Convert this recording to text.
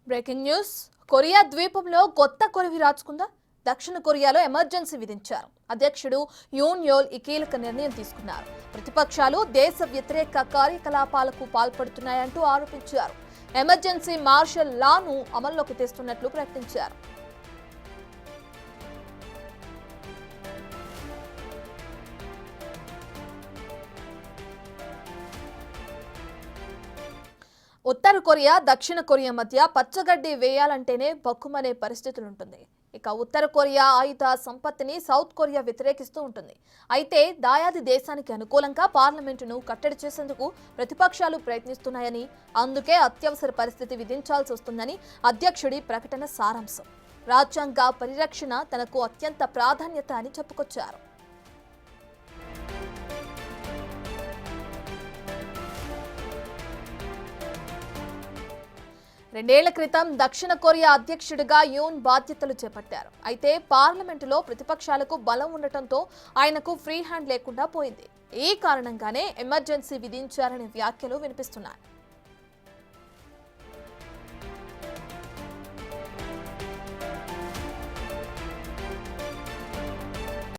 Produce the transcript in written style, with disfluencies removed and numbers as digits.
Breaking news. Korea ద్వీపంలో కొత్త కొరివి రాచుకుందా? దక్షిణ కొరియాలో ఎమర్జెన్సీ విధించారు. అధ్యక్షుడు యూన్ యోల్ ఈ కీలక నిర్ణయం తీసుకున్నారు. ప్రతిపక్షాలు దేశ వ్యతిరేక కార్యకలాపాలకు పాల్పడుతున్నాయంటూ ఆరోపించారు. ఎమర్జెన్సీ మార్షల్ లాను అమల్లోకి తెస్తున్నట్లు ప్రకటించారు. ఉత్తర కొరియా దక్షిణ కొరియా మధ్య పచ్చగడ్డి వేయాలంటేనే బక్కుమనే పరిస్థితులుంటుంది. ఇక ఉత్తర కొరియా ఆయుధ సంపత్తిని సౌత్ కొరియా వ్యతిరేకిస్తూ ఉంటుంది. అయితే దాయాది దేశానికి అనుకూలంగా పార్లమెంటును కట్టడి చేసేందుకు ప్రతిపక్షాలు ప్రయత్నిస్తున్నాయని, అందుకే అత్యవసర పరిస్థితి విధించాల్సి వస్తుందని అధ్యక్షుడి ప్రకటన సారాంశం. రాజ్యాంగ పరిరక్షణ తనకు అత్యంత ప్రాధాన్యత అని చెప్పుకొచ్చారు. 2 ఏళ్ల క్రితం దక్షిణ కొరియా అధ్యక్షుడిగా యూన్ బాధ్యతలు చేపట్టారు. అయితే పార్లమెంటులో ప్రతిపక్షాలకు బలం ఉండటంతో ఆయనకు ఫ్రీ హ్యాండ్ లేకుండా పోయింది. ఈ కారణంగానే ఎమర్జెన్సీ విధించారనే వ్యాఖ్యలు వినిపిస్తున్నాయి.